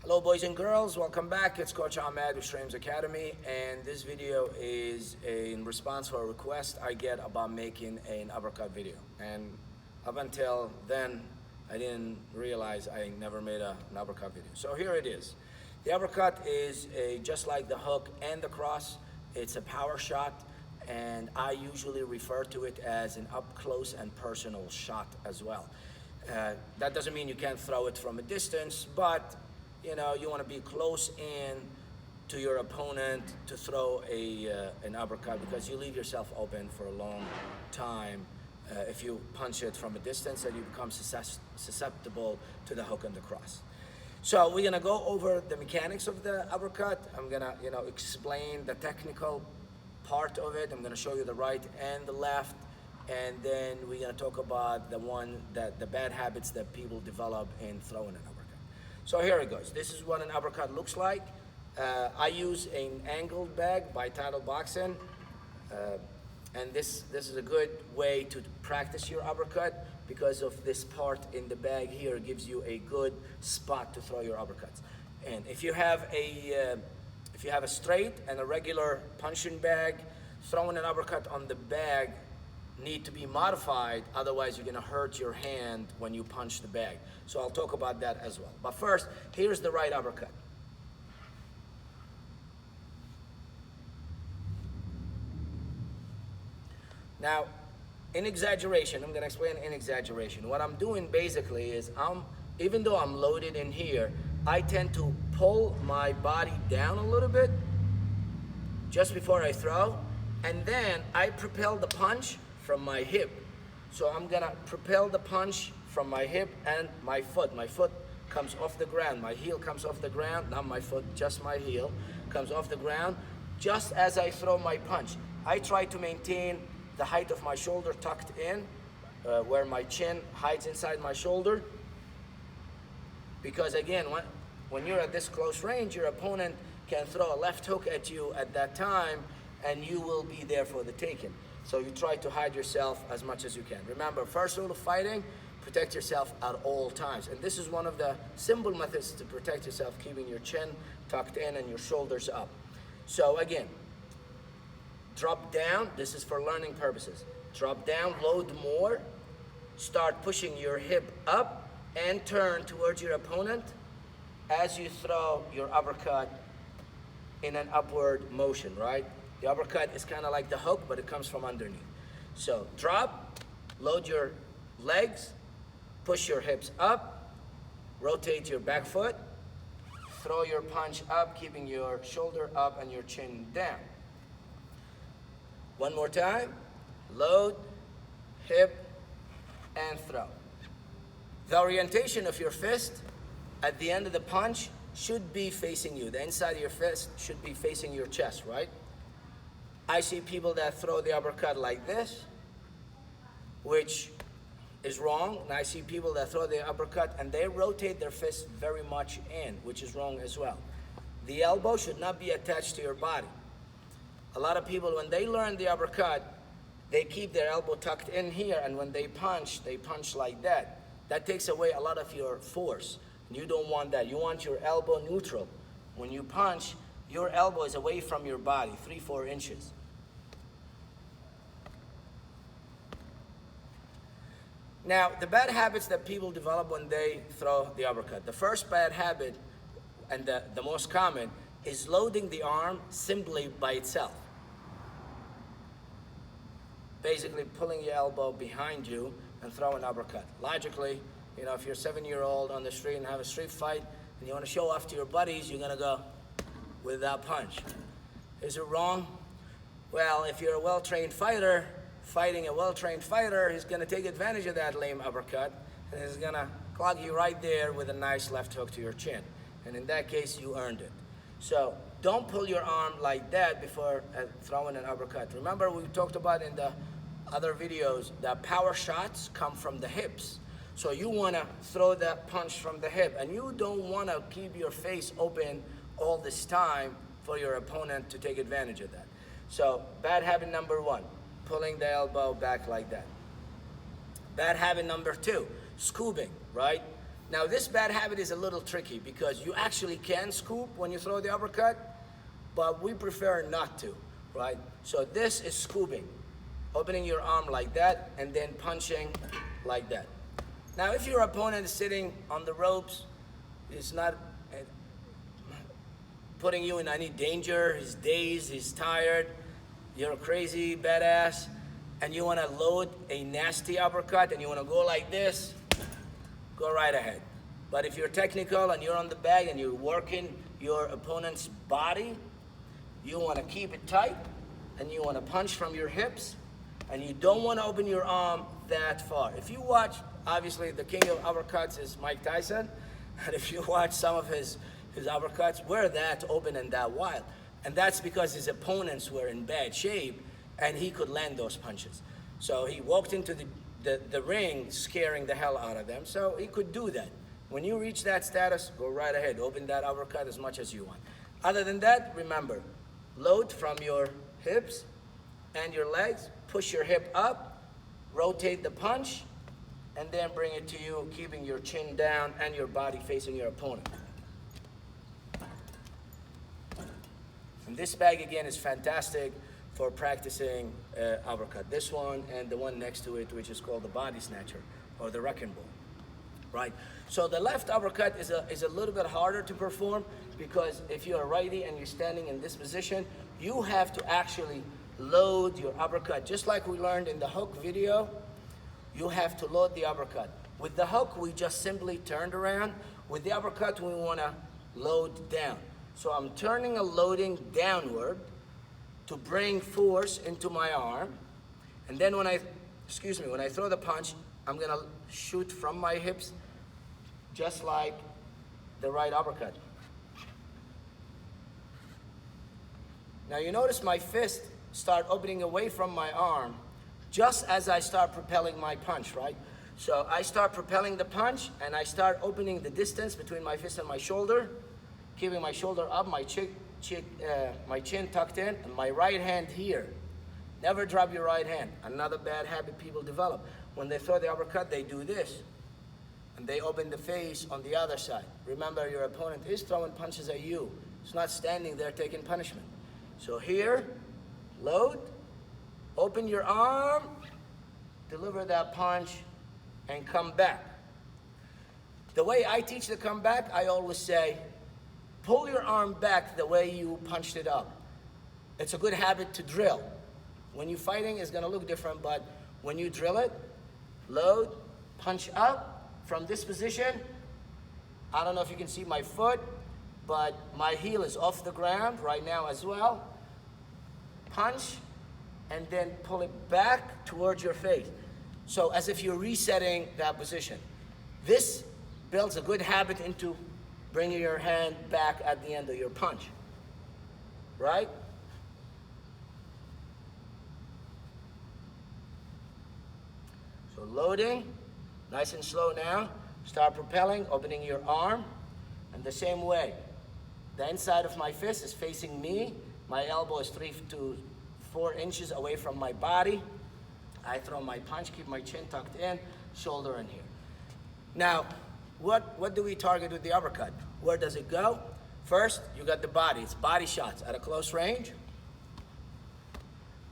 Hello boys and girls, welcome back. It's Coach Ahmed with Streams Academy, and this video is in response to a request I get about making an uppercut video. And up until then, I didn't realize I never made an uppercut video. So here it is. The uppercut is just like the hook and the cross. It's a power shot, and I usually refer to it as an up close and personal shot as well. That doesn't mean you can't throw it from a distance, but you know, you want to be close in to your opponent to throw an uppercut, because you leave yourself open for a long time if you punch it from a distance, and you become susceptible to the hook and the cross. So we're gonna go over the mechanics of the uppercut. I'm gonna, explain the technical part of it. I'm gonna show you the right and the left, and then we're gonna talk about the bad habits that people develop in throwing an uppercut. So here it goes. This is what an uppercut looks like. I use an angled bag by Untitled Boxing, and this is a good way to practice your uppercut, because of this part in the bag here gives you a good spot to throw your uppercuts. And if you have a straight and a regular punching bag, throwing an uppercut on the bag need to be modified, otherwise you're gonna hurt your hand when you punch the bag. So I'll talk about that as well. But first, here's the right uppercut. Now, in exaggeration, I'm gonna explain in exaggeration. What I'm doing basically is, even though I'm loaded in here, I tend to pull my body down a little bit just before I throw, and then I propel the punch from my hip. So I'm gonna propel the punch from my hip and my foot. My foot comes off the ground. My heel comes off the ground, not my foot, just my heel comes off the ground just as I throw my punch. I try to maintain the height of my shoulder tucked in, where my chin hides inside my shoulder, because again, when you're at this close range, your opponent can throw a left hook at you at that time, and you will be there for the taking. So you try to hide yourself as much as you can. Remember, first rule of fighting, protect yourself at all times. And this is one of the simple methods to protect yourself, keeping your chin tucked in and your shoulders up. So again, drop down. This is for learning purposes. Drop down, load more, start pushing your hip up, and turn towards your opponent as you throw your uppercut in an upward motion, right? The uppercut is kind of like the hook, but it comes from underneath. So drop, load your legs, push your hips up, rotate your back foot, throw your punch up, keeping your shoulder up and your chin down. One more time, load, hip, and throw. The orientation of your fist at the end of the punch should be facing you. The inside of your fist should be facing your chest, right? I see people that throw the uppercut like this, which is wrong. And I see people that throw the uppercut and they rotate their fist very much in, which is wrong as well. The elbow should not be attached to your body. A lot of people, when they learn the uppercut, they keep their elbow tucked in here, and when they punch like that. That takes away a lot of your force. You don't want that. You want your elbow neutral. When you punch, your elbow is away from your body, 3-4 inches. Now, the bad habits that people develop when they throw the uppercut. The first bad habit, and the most common, is loading the arm simply by itself. Basically pulling your elbow behind you and throw an uppercut. Logically, if you're a 7-year-old on the street and have a street fight and you want to show off to your buddies, you're gonna go with that punch. Is it wrong? Well, if you're a well-trained fighter, fighting a well-trained fighter, he's gonna take advantage of that lame uppercut, and he's gonna clog you right there with a nice left hook to your chin. And in that case, you earned it. So don't pull your arm like that before throwing an uppercut. Remember, we talked about in the other videos that power shots come from the hips. So you wanna throw that punch from the hip, and you don't wanna keep your face open all this time for your opponent to take advantage of that. So bad habit number one, pulling the elbow back like that. Bad habit number two, scooping, right? Now this bad habit is a little tricky because you actually can scoop when you throw the uppercut, but we prefer not to, right? So this is scooping, opening your arm like that and then punching like that. Now if your opponent is sitting on the ropes, is not putting you in any danger, he's dazed, he's tired, you're a crazy badass, and you want to load a nasty uppercut and you want to go like this, go right ahead. But if you're technical and you're on the bag and you're working your opponent's body, you want to keep it tight and you want to punch from your hips and you don't want to open your arm that far. If you watch, obviously the king of uppercuts is Mike Tyson, and if you watch some of his uppercuts, were that open and that wide. And that's because his opponents were in bad shape and he could land those punches. So he walked into the ring scaring the hell out of them, so he could do that. When you reach that status, go right ahead, open that uppercut as much as you want. Other than that, remember, load from your hips and your legs, push your hip up, rotate the punch, and then bring it to you, keeping your chin down and your body facing your opponent. And this bag again is fantastic for practicing uppercut. This one and the one next to it, which is called the body snatcher or the wrecking ball, right? So the left uppercut is a little bit harder to perform because if you're a righty and you're standing in this position, you have to actually load your uppercut. Just like we learned in the hook video, you have to load the uppercut. With the hook, we just simply turned around. With the uppercut, we want to load down. So I'm turning and loading downward to bring force into my arm. And then when I throw the punch, I'm going to shoot from my hips just like the right uppercut. Now you notice my fist start opening away from my arm just as I start propelling my punch, right? So I start propelling the punch and I start opening the distance between my fist and my shoulder, keeping my shoulder up, my chin tucked in, and my right hand here. Never drop your right hand. Another bad habit people develop. When they throw the uppercut, they do this. And they open the face on the other side. Remember, your opponent is throwing punches at you. It's not standing there taking punishment. So here, load, open your arm, deliver that punch, and come back. The way I teach the comeback, I always say, pull your arm back the way you punched it up. It's a good habit to drill. When you're fighting, it's gonna look different, but when you drill it, load, punch up from this position. I don't know if you can see my foot, but my heel is off the ground right now as well. Punch, and then pull it back towards your face. So as if you're resetting that position. This builds a good habit into bringing your hand back at the end of your punch, right? So loading, nice and slow now. Start propelling, opening your arm, and the same way. The inside of my fist is facing me. My elbow is 3 to 4 inches away from my body. I throw my punch, keep my chin tucked in, shoulder in here. Now, what do we target with the uppercut? Where does it go? First, you got the body. It's body shots at a close range.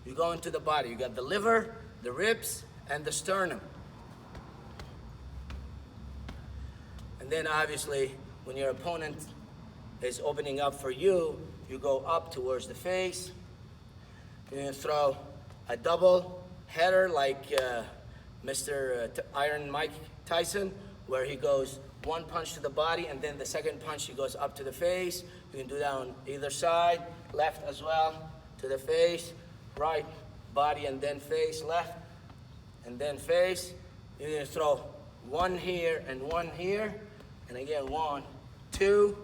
You go into the body. You got the liver, the ribs, and the sternum. And then obviously, when your opponent is opening up for you, you go up towards the face. You're gonna throw a double header like Mr. Iron Mike Tyson, where he goes one punch to the body and then the second punch he goes up to the face. You can do that on either side, left as well, to the face, right, body and then face, left, and then face. You're gonna throw one here and one here, and again, 1, 2.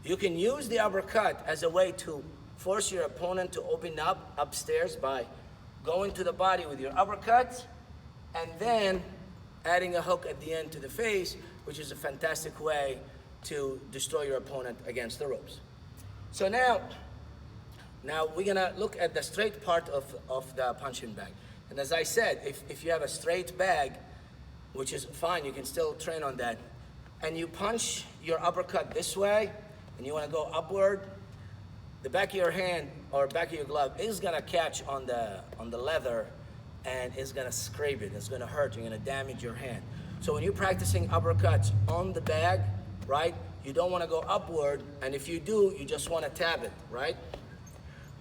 You can use the uppercut as a way to force your opponent to open up upstairs by going to the body with your uppercut and then adding a hook at the end to the face, which is a fantastic way to destroy your opponent against the ropes. So now we're gonna look at the straight part of the punching bag. And as I said, if you have a straight bag, which is fine, you can still train on that. and you punch your uppercut this way, and you want to go upward, the back of your hand or back of your glove is gonna catch on the leather, and it's gonna scrape it. It's gonna hurt. You're gonna damage your hand. So when you're practicing uppercuts on the bag, right, you don't want to go upward, and if you do, you just want to tap it, right?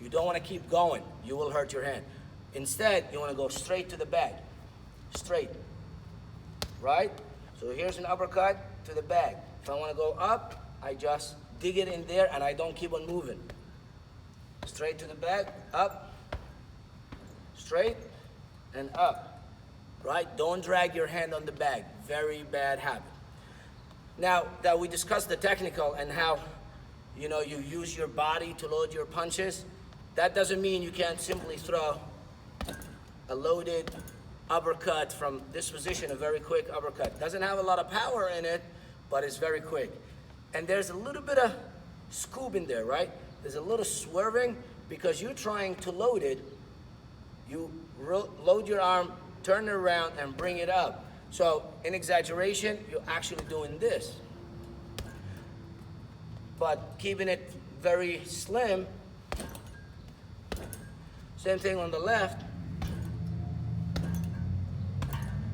You don't want to keep going. You will hurt your hand. Instead, you want to go straight to the bag. Straight, right? So here's an uppercut to the bag. If I want to go up, I just dig it in there, and I don't keep on moving. Straight to the bag, up, straight, and up, right? Don't drag your hand on the bag. Very bad habit. Now that we discussed the technical and how, you use your body to load your punches, that doesn't mean you can't simply throw a loaded uppercut from this position, a very quick uppercut. Doesn't have a lot of power in it, but it's very quick. And there's a little bit of scoop in there, right? There's a little swerving because you're trying to load it. You load your arm, turn it around, and bring it up. So in exaggeration, you're actually doing this. But keeping it very slim. Same thing on the left.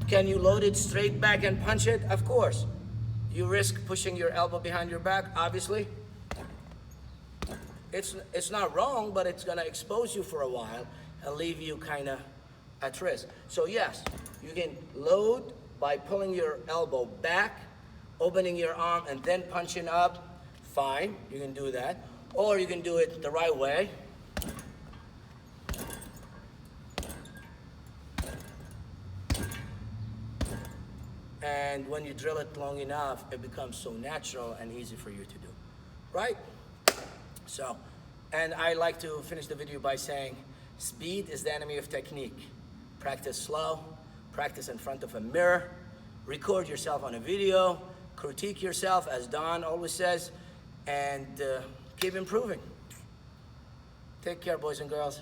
Can you load it straight back and punch it? Of course. You risk pushing your elbow behind your back, obviously. It's not wrong, but it's gonna expose you for a while and leave you kind of at risk. So yes, you can load by pulling your elbow back, opening your arm, and then punching up. Fine, you can do that. Or you can do it the right way. And when you drill it long enough, it becomes so natural and easy for you to do, right? So, and I like to finish the video by saying, speed is the enemy of technique. Practice slow, practice in front of a mirror, record yourself on a video, critique yourself, as Don always says, and keep improving. Take care, boys and girls.